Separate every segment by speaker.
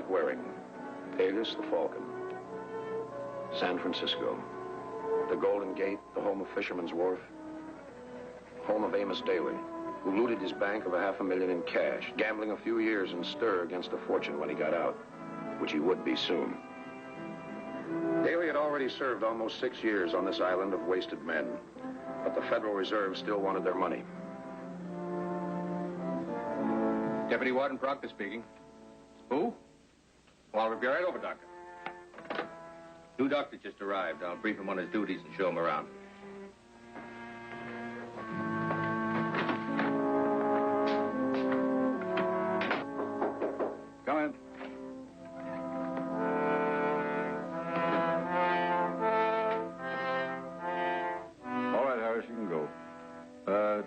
Speaker 1: Lieutenant Waring, alias the Falcon. San Francisco. The Golden Gate, the home of Fisherman's Wharf. Home of Amos Daly, who looted his bank of $500,000 in cash, gambling a few years in stir against a fortune when he got out, which he would be soon. Daly had already served almost 6 years on this island of wasted men, but the Federal Reserve still wanted their money.
Speaker 2: Deputy Warden Proctor speaking. Who? Well, we'll be right over, Doctor. New doctor just arrived. I'll brief him on his duties and show him around.
Speaker 3: Come in. All right, Harris, you can go.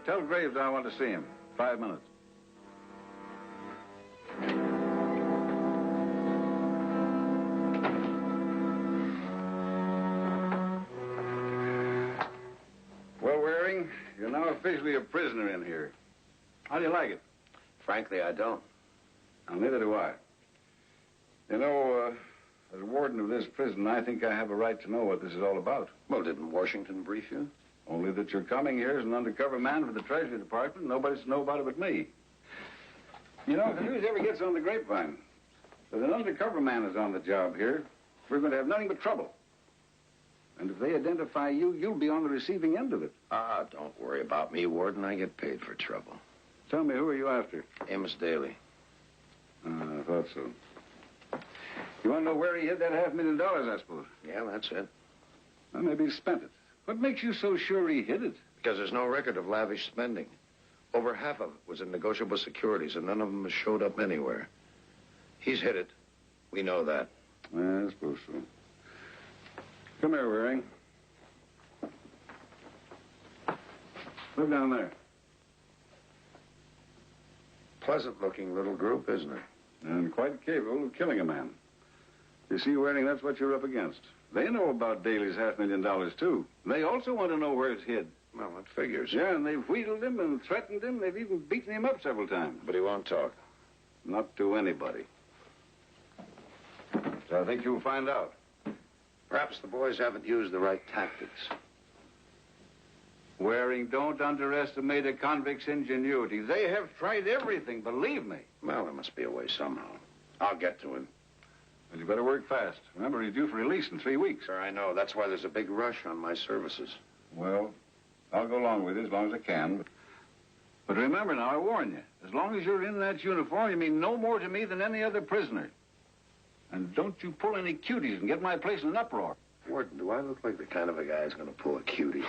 Speaker 3: Tell Graves I want to see him. 5 minutes. Well, Waring, you're now officially a prisoner in here. How do you like it?
Speaker 1: Frankly, I don't.
Speaker 3: Well, neither do I. You know, as warden of this prison, I think I have a right to know what this is all about.
Speaker 1: Well, didn't Washington brief you?
Speaker 3: Only that you're coming here as an undercover man for the Treasury Department. Nobody's to know about it but me. You know, if the news ever gets on the grapevine that an undercover man is on the job here, we're going to have nothing but trouble. And if they identify you, you'll be on the receiving end of it.
Speaker 1: Ah, don't worry about me, Warden. I get paid for trouble.
Speaker 3: Tell me, who are you after?
Speaker 1: Amos Daly.
Speaker 3: I thought so. You want to know where he hid that $500,000, I suppose?
Speaker 1: Yeah, that's it.
Speaker 3: Well, maybe he spent it. What makes you so sure he hid it?
Speaker 1: Because there's no record of lavish spending. Over half of it was in negotiable securities, and none of them has showed up anywhere. He's hid it. We know that.
Speaker 3: I suppose so. Come here, Waring. Look down there.
Speaker 1: Pleasant-looking little group, isn't it?
Speaker 3: And quite capable of killing a man. You see, Waring, that's what you're up against. They know about Daly's $500,000, too. They also want to know where it's hid.
Speaker 1: Well, it figures.
Speaker 3: Yeah, and they've wheedled him and threatened him. They've even beaten him up several times.
Speaker 1: But he won't talk.
Speaker 3: Not to anybody. So I think you'll find out.
Speaker 1: Perhaps the boys haven't used the right tactics.
Speaker 3: Waring, don't underestimate a convict's ingenuity. They have tried everything, believe me.
Speaker 1: Well, there must be a way somehow. I'll get to him.
Speaker 3: But you better work fast. Remember, he's due for release in 3 weeks.
Speaker 1: Sir, I know. That's why there's a big rush on my services.
Speaker 3: Well, I'll go along with you as long as I can. But remember now, I warn you, as long as you're in that uniform, you mean no more to me than any other prisoner. And don't you pull any cuties and get my place in an uproar.
Speaker 1: Warden, do I look like the kind of a guy who's going to pull a cutie?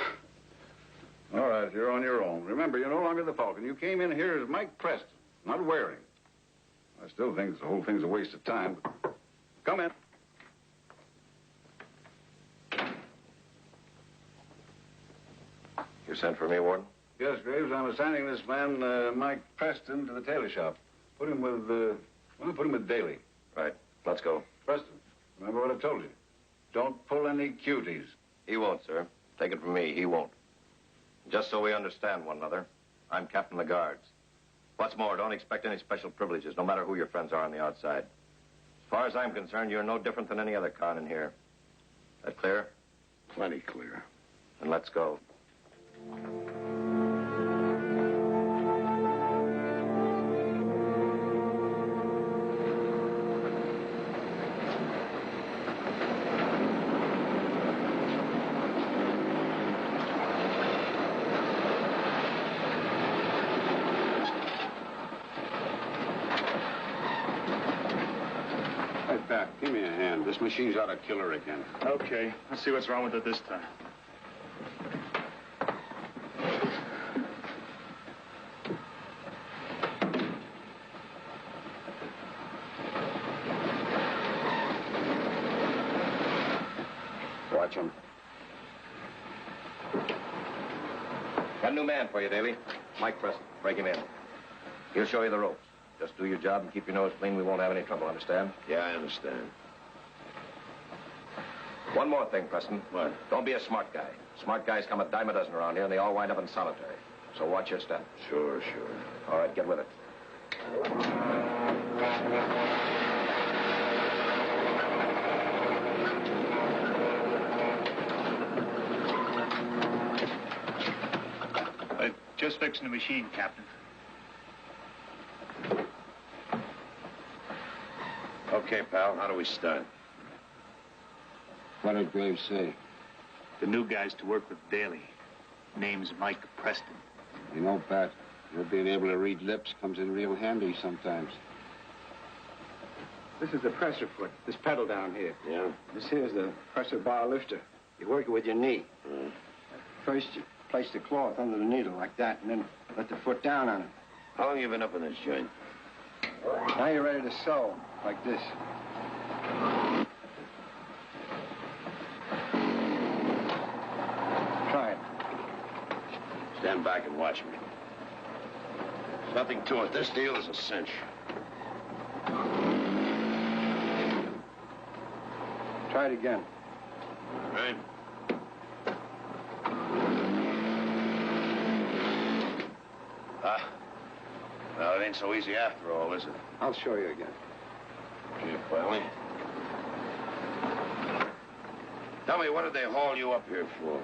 Speaker 3: All right, you're on your own. Remember, you're no longer the Falcon. You came in here as Mike Preston, not Waring. I still think the whole thing's a waste of time. But come in.
Speaker 1: You sent for me, Warden?
Speaker 3: Yes, Graves. I'm assigning this man, Mike Preston, to the tailor shop. Put him with Daly.
Speaker 1: Right. Let's go.
Speaker 3: Preston, remember what I told you. Don't pull any cuties.
Speaker 4: He won't, sir. Take it from me, he won't. Just so we understand one another, I'm captain of the guards. What's more, don't expect any special privileges, no matter who your friends are on the outside. As far as I'm concerned, you're no different than any other con in here. That clear?
Speaker 1: Plenty clear.
Speaker 4: Then let's go.
Speaker 1: Give me a hand. This machine's out of killer again.
Speaker 5: Okay. Let's see what's wrong with it this time.
Speaker 1: Watch him.
Speaker 4: Got a new man for you, Daly. Mike Preston. Break him in. He'll show you the ropes. Just do your job and keep your nose clean. We won't have any trouble, understand?
Speaker 1: Yeah, I understand.
Speaker 4: One more thing, Preston.
Speaker 1: What?
Speaker 4: Don't be a smart guy. Smart guys come a dime a dozen around here, and they all wind up in solitary. So watch your step.
Speaker 1: Sure, sure.
Speaker 4: All right, get with it.
Speaker 5: Just fixing the machine, Captain.
Speaker 1: Okay, pal, how do we start?
Speaker 3: What did Graves say?
Speaker 5: The new guy's to work with Daly. Name's Mike Preston.
Speaker 3: You know, Pat, your being able to read lips comes in real handy sometimes.
Speaker 6: This is the presser foot, this pedal down here.
Speaker 1: Yeah?
Speaker 6: This here's the presser bar lifter. You work it with your knee. First, you place the cloth under the needle like that, and then let the foot down on it.
Speaker 1: How long you been up in this joint?
Speaker 6: Now you're ready to sew, like this. Try it.
Speaker 1: Stand back and watch me. There's nothing to it. This deal is a cinch.
Speaker 6: Try it again.
Speaker 1: All right? Well, it ain't so easy after all, is it?
Speaker 6: I'll show you again.
Speaker 1: Gee, finally. Tell me, what did they haul you up here for?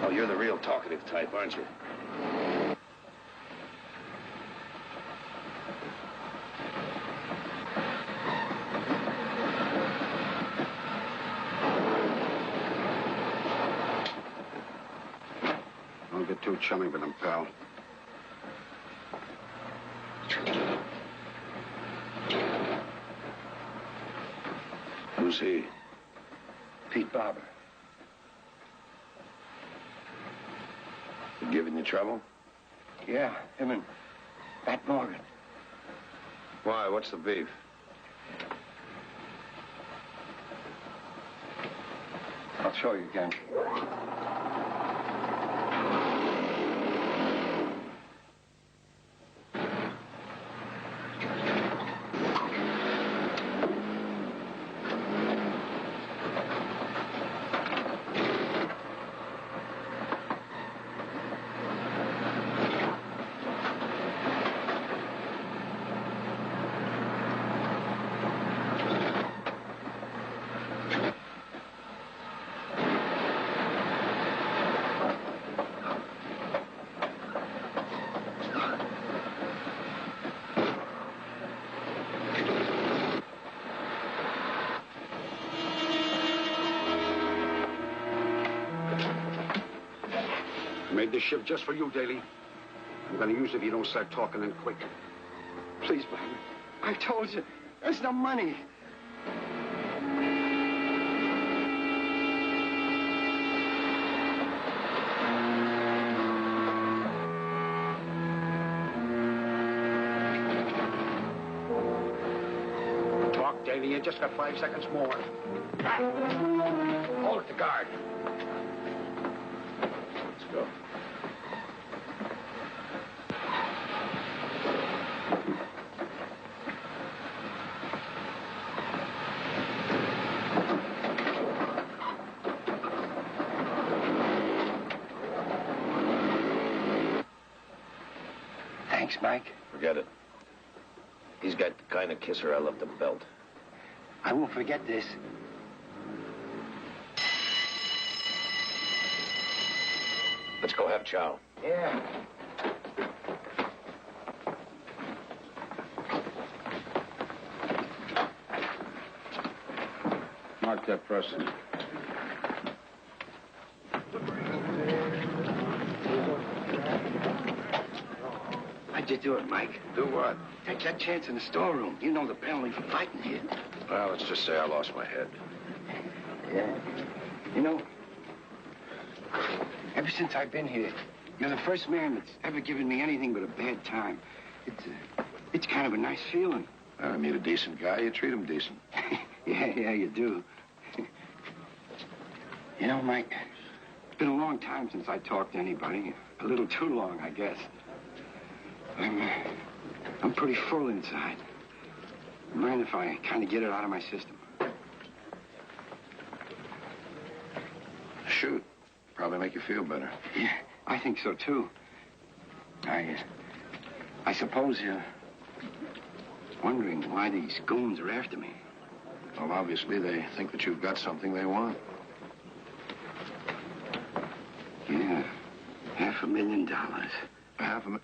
Speaker 1: Oh, you're the real talkative type, aren't you?
Speaker 3: Don't get too chummy with him, pal.
Speaker 1: Who's he?
Speaker 6: Pete Barber.
Speaker 1: He giving you trouble?
Speaker 6: Yeah, him and Pat Morgan.
Speaker 1: Why? What's the beef?
Speaker 6: I'll show you again.
Speaker 3: Made this shift just for you, Daly. I'm gonna use it if you don't start talking in quick.
Speaker 6: Please, Barber. I told you, there's no money.
Speaker 3: Talk, Daly. You just got 5 seconds more. Hold it to guard.
Speaker 1: Let's go.
Speaker 6: Thanks, Mike.
Speaker 1: Forget it. He's got the kind of kisser I love to belt.
Speaker 6: I won't forget this.
Speaker 1: Let's go have chow.
Speaker 6: Yeah.
Speaker 3: Mark that person.
Speaker 6: How'd you do it, Mike?
Speaker 1: Do what?
Speaker 6: Take that chance in the storeroom. You know the penalty for fighting here.
Speaker 1: Well, let's just say I lost my head.
Speaker 6: Yeah. You know, ever since I've been here, you're the first man that's ever given me anything but a bad time. It's kind of a nice feeling.
Speaker 1: I meet a decent guy, you treat him decent.
Speaker 6: Yeah, you do. You know, Mike, it's been a long time since I talked to anybody. A little too long, I guess. I'm pretty full inside. Mind if I kind of get it out of my system?
Speaker 1: Shoot. Probably make you feel better.
Speaker 6: Yeah, I think so, too. I suppose you're wondering why these goons are after me.
Speaker 1: Well, obviously, they think that you've got something they want.
Speaker 6: $500,000.
Speaker 1: $500,000?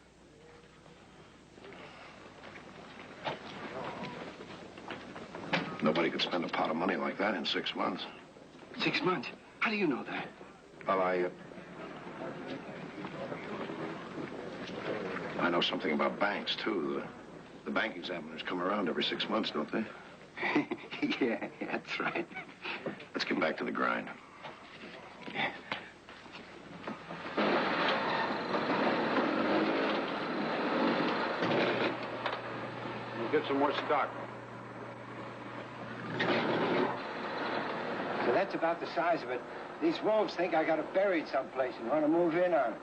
Speaker 1: Nobody could spend a pot of money like that in 6 months.
Speaker 6: 6 months? How do you know that?
Speaker 1: Well, I know something about banks, too. The bank examiners come around every 6 months, don't they?
Speaker 6: Yeah, that's right.
Speaker 1: Let's get back to the grind.
Speaker 3: We'll get some more stock.
Speaker 6: So that's about the size of it. These wolves think I got it buried someplace and want to move in on it.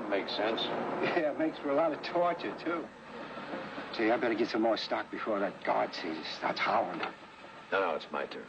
Speaker 1: Makes sense.
Speaker 6: Yeah, it makes for a lot of torture, too. See, I better get some more stock before that guard sees us, starts howling.
Speaker 1: No, it's my turn.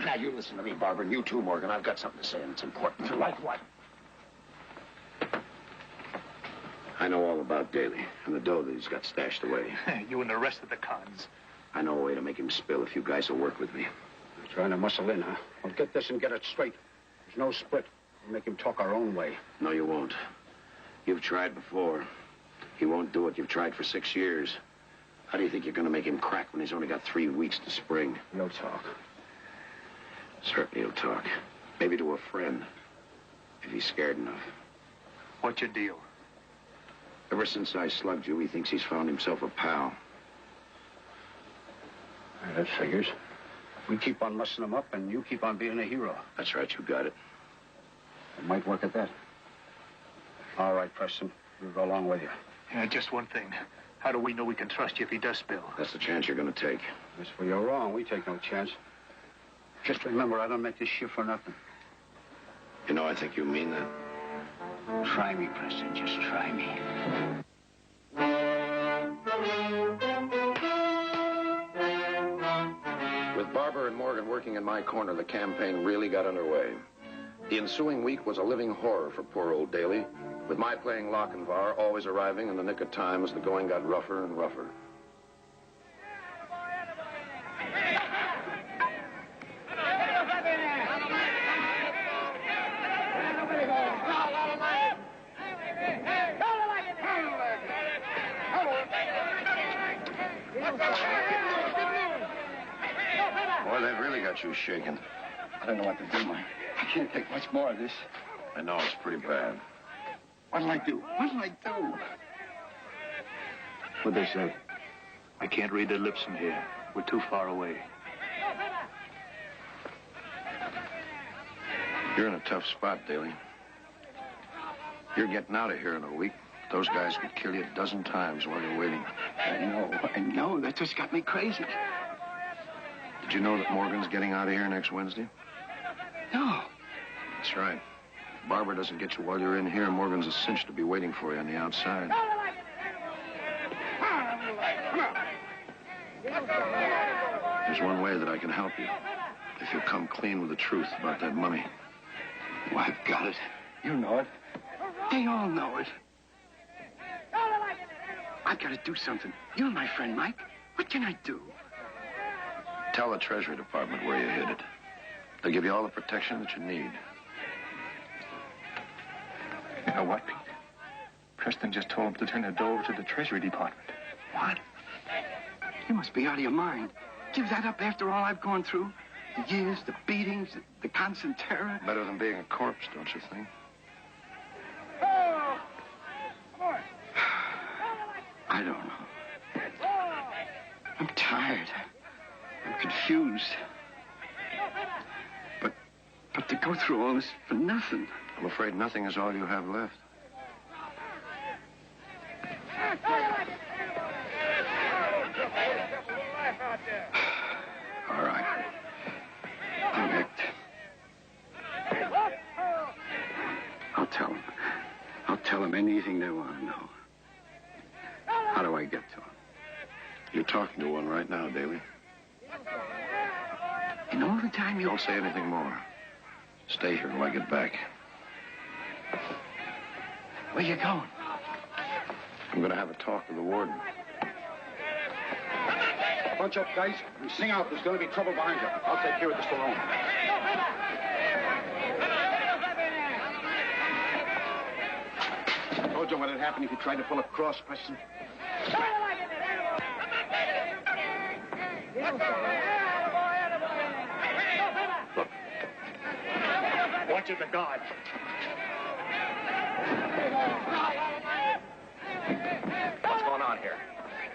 Speaker 7: Now, you listen to me, Barbara, and you too, Morgan. I've got something to say, and it's important. Like what?
Speaker 1: I know all about Daly and the dough that he's got stashed away.
Speaker 5: You and the rest of the cons.
Speaker 1: I know a way to make him spill if you guys will work with me.
Speaker 7: You're trying to muscle in, huh? Well, get this and get it straight. There's no split. We'll make him talk our own way.
Speaker 1: No, you won't. You've tried before. He won't do it. You've tried for 6 years. How do you think you're going to make him crack when he's only got 3 weeks to spring?
Speaker 7: No talk.
Speaker 1: Certainly he'll talk. Maybe to a friend, if he's scared enough.
Speaker 5: What's your deal?
Speaker 1: Ever since I slugged you, he thinks he's found himself a pal.
Speaker 7: That figures. We keep on mussing him up, and you keep on being a hero.
Speaker 1: That's right, you got it.
Speaker 7: It might work at that. All right, Preston. We'll go along with you.
Speaker 5: Yeah, just one thing. How do we know we can trust you if he does spill?
Speaker 1: That's the chance you're going to take.
Speaker 7: As for you're wrong, we take no chance. Just remember, I don't make this shit for nothing.
Speaker 1: You know, I think you mean that.
Speaker 6: Try me, Preston. Just try me.
Speaker 1: With Barber and Morgan working in my corner, the campaign really got underway. The ensuing week was a living horror for poor old Daly, with my playing Lochinvar always arriving in the nick of time as the going got rougher and rougher. Boy, they've really got you shaking.
Speaker 6: I don't know what to do, Mike. I can't take much more of this.
Speaker 1: I know, it's pretty bad.
Speaker 6: What'll I do? What'll I do?
Speaker 5: What'd they say? I can't read their lips from here. We're too far away.
Speaker 1: You're in a tough spot, Daly. You're getting out of here in a week. Those guys could kill you a dozen times while you're waiting.
Speaker 6: I know. That just got me crazy.
Speaker 1: Did you know that Morgan's getting out of here next Wednesday?
Speaker 6: No.
Speaker 1: That's right. If Barbara doesn't get you while you're in here, Morgan's a cinch to be waiting for you on the outside. There's one way that I can help you. If you'll come clean with the truth about that money.
Speaker 6: Well, I've got it. You know it. They all know it. I've got to do something. You're my friend, Mike. What can I do?
Speaker 1: Tell the Treasury Department where you hid it. They'll give you all the protection that you need.
Speaker 5: You know what, Pete? Preston just told him to turn the dough over to the Treasury Department.
Speaker 6: What? You must be out of your mind. Give that up after all I've gone through? The years, the beatings, the constant terror.
Speaker 1: Better than being a corpse, don't you think?
Speaker 6: I don't know. I'm tired. I'm confused. But to go through all this for nothing.
Speaker 1: I'm afraid nothing is all you have left.
Speaker 6: All right. I'm licked. I'll tell him. I'll tell him anything they want to know. How do I get to him?
Speaker 1: You're talking to one right now, Daly.
Speaker 6: And all the time you...
Speaker 1: Don't say anything more. Stay here till I get back.
Speaker 6: Where you going?
Speaker 1: I'm going to have a talk with the warden.
Speaker 7: Bunch up, guys, and sing out. There's going to be trouble behind you. I'll take care of this alone. I told you what'd happen if you tried to pull a cross, Preston.
Speaker 1: Look.
Speaker 5: Watch it, the guard.
Speaker 4: What's going on here?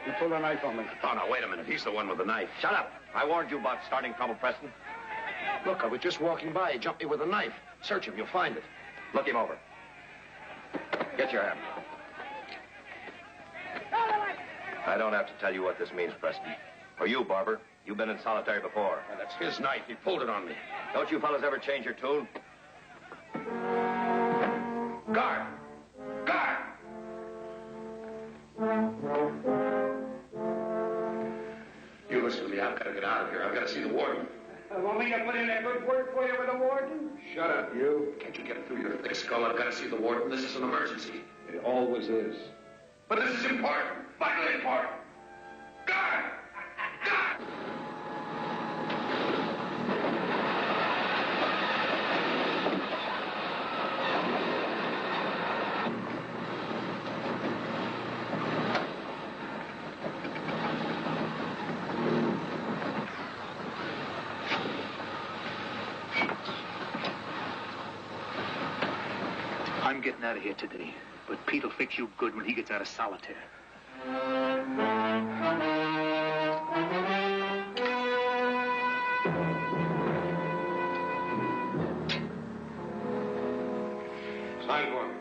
Speaker 7: You pulled a knife on me.
Speaker 1: Oh, no, wait a minute. He's the one with the knife.
Speaker 4: Shut up. I warned you about starting trouble, Preston.
Speaker 1: Look, I was just walking by. He jumped me with a knife. Search him. You'll find it.
Speaker 4: Look him over. Get your hand. I don't have to tell you what this means, Preston. For you, Barber, you've been in solitary before.
Speaker 1: Now, that's his knife. He pulled it on me.
Speaker 4: Don't you fellas ever change your tune?
Speaker 1: Guard! Guard! You listen to me. I've got to get out of here. I've got to see the warden.
Speaker 3: Want me to put in a good word for you with the warden? Shut up, you.
Speaker 1: Can't you get it through your thick skull? I've got to see the warden. This is an emergency.
Speaker 3: It always is.
Speaker 1: But this is important. Vitally important. Guard! Guard!
Speaker 5: I'm getting out of here today, but Pete'll fix you good when he gets out of solitaire.
Speaker 1: Sign for me.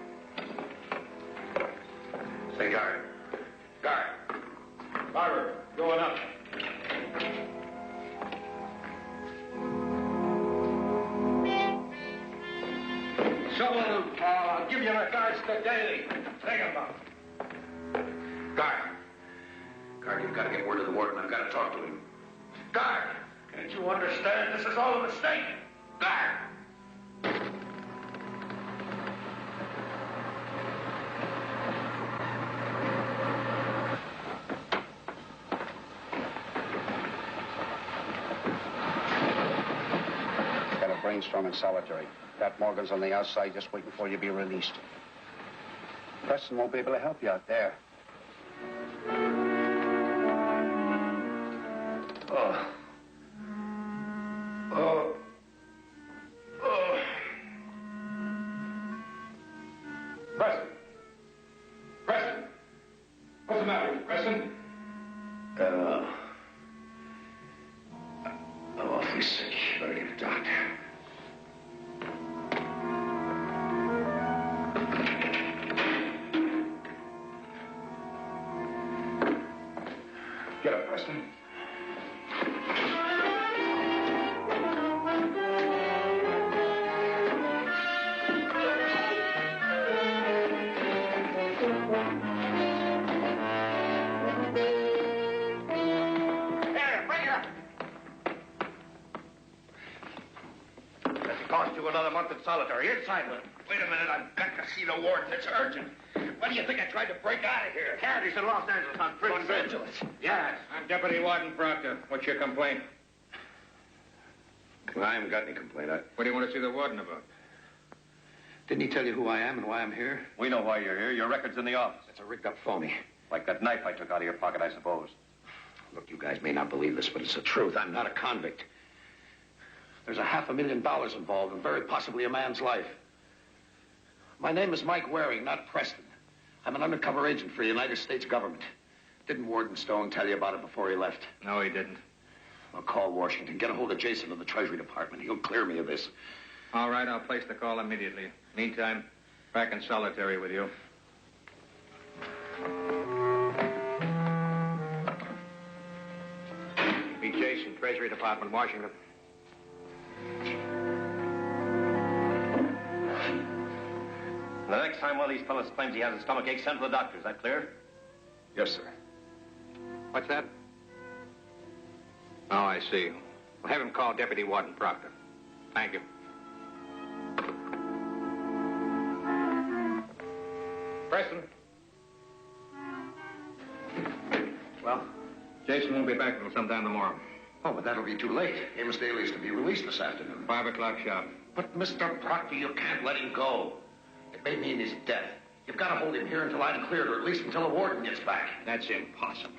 Speaker 1: Say, guard. Guard. Barber, going up. Shovel him. I'll give you regards to Daly. Take him up. Guard. Guard, you've got to get word of the warden. I've got to talk to him. Guard! Can't you understand? This is all a mistake. Guard!
Speaker 7: Got a brainstorm in solitary. That Morgan's on the outside just waiting for you to be released. Preston won't be able to help you out there.
Speaker 1: Oh. Oh. Oh. Preston. Preston. What's the matter with you, Preston? I'm awfully sick. Better get a doctor. Get up, Preston.
Speaker 4: Cost you another month in solitary. Here's Simon.
Speaker 1: Wait a minute. I've got to see the warden. It's urgent. Why do you think I tried to break out of here?
Speaker 4: Cat, he's in Los Angeles on prison.
Speaker 1: Los Angeles?
Speaker 4: Yes.
Speaker 2: I'm Deputy Warden Proctor. What's your complaint?
Speaker 1: Well, I haven't got any complaint.
Speaker 2: What do you want to see the warden about?
Speaker 1: Didn't he tell you who I am and why I'm here?
Speaker 4: We know why you're here. Your record's in the office.
Speaker 1: It's a rigged up phony.
Speaker 4: Like that knife I took out of your pocket, I suppose.
Speaker 1: Look, you guys may not believe this, but it's the truth. I'm not a convict. There's $500,000 involved and very possibly a man's life. My name is Mike Waring, not Preston. I'm an undercover agent for the United States government. Didn't Warden Stone tell you about it before he left?
Speaker 2: No, he didn't.
Speaker 1: I'll call Washington. Get a hold of Jason in the Treasury Department. He'll clear me of this.
Speaker 2: All right, I'll place the call immediately. Meantime, back in solitary with you. Be Jason, Treasury Department, Washington.
Speaker 4: The next time one of these fellas claims he has a stomach ache, send for the doctor. Is that clear?
Speaker 3: Yes, sir.
Speaker 2: What's that? Oh, I see. Well, have him call Deputy Warden Proctor. Thank you. Preston.
Speaker 1: Well?
Speaker 2: Jason won't be back until sometime tomorrow.
Speaker 1: Oh, but that'll be too late. Amos Daly is to be released this afternoon.
Speaker 2: 5 o'clock sharp.
Speaker 1: But, Mr. Proctor, you can't let him go. It may mean his death. You've got to hold him here until I'm cleared, or at least until the warden gets back.
Speaker 2: That's impossible.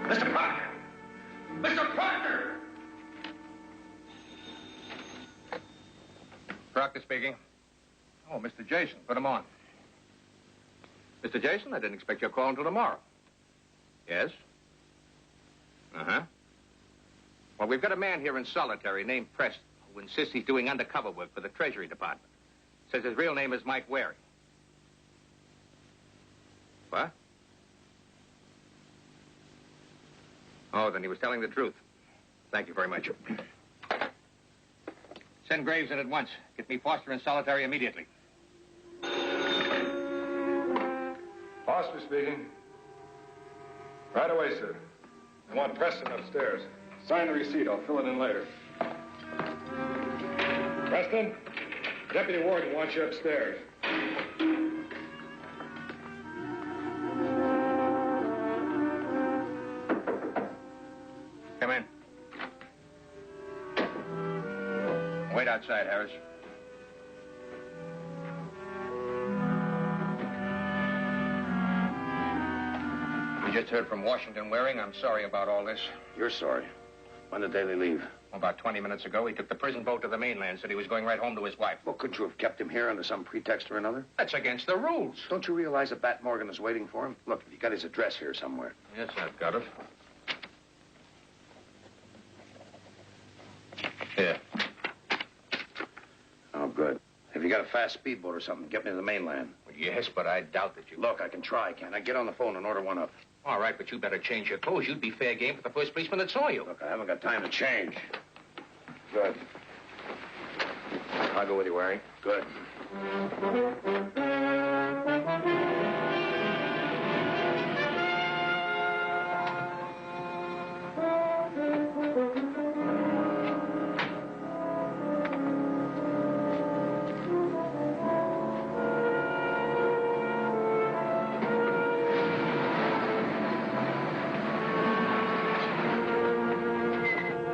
Speaker 1: Mr. Proctor! Mr. Proctor!
Speaker 2: Proctor speaking. Oh, Mr. Jason, put him on. Mr. Jason, I didn't expect your call until tomorrow. Yes? Uh-huh. Well, we've got a man here in solitary named Preston who insists he's doing undercover work for the Treasury Department. Says his real name is Mike Waring. What? Oh, then he was telling the truth. Thank you very much. Send Graves in at once. Get me Foster in solitary immediately.
Speaker 3: Foster speaking. Right away, sir. I want Preston upstairs. Sign the receipt. I'll fill it in later. Preston, Deputy Warden wants you upstairs.
Speaker 2: Come in. Wait outside, Harris. We just heard from Washington Waring. I'm sorry about all this.
Speaker 1: You're sorry. When did Daly leave?
Speaker 2: About 20 minutes ago, he took the prison boat to the mainland, said he was going right home to his wife.
Speaker 1: Well, couldn't you have kept him here under some pretext or another?
Speaker 2: That's against the rules.
Speaker 1: Don't you realize that Bat Morgan is waiting for him? Look, you got his address here somewhere.
Speaker 2: Yes, I've got it. Here.
Speaker 1: Oh, good. If you got a fast speedboat or something, get me to the mainland.
Speaker 2: Well, yes, but I doubt that you...
Speaker 1: Look, I can try, can't I? Get on the phone and order one up.
Speaker 2: All right, but you better change your clothes. You'd be fair game for the first policeman that saw you.
Speaker 1: Look, I haven't got time to change.
Speaker 3: Good.
Speaker 1: I'll go with you, Waring. Good.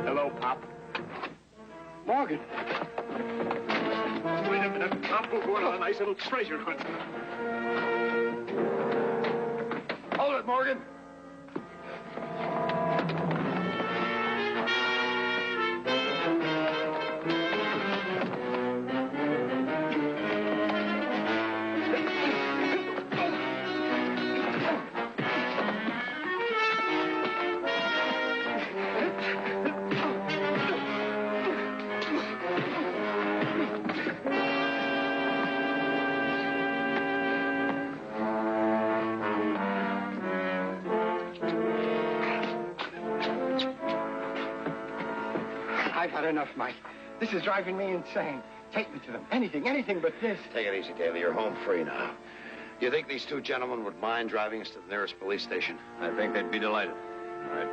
Speaker 5: Hello, Pop.
Speaker 6: Morgan.
Speaker 5: Wait a minute, Pop. We're going on a nice little treasure hunt.
Speaker 6: Hold it, Morgan. I've had enough, Mike. This is driving me insane. Take me to them. Anything but this.
Speaker 1: Take it easy, Daly. You're home free now. Do you think these two gentlemen would mind driving us to the nearest police station?
Speaker 4: I think they'd be delighted.
Speaker 1: All right.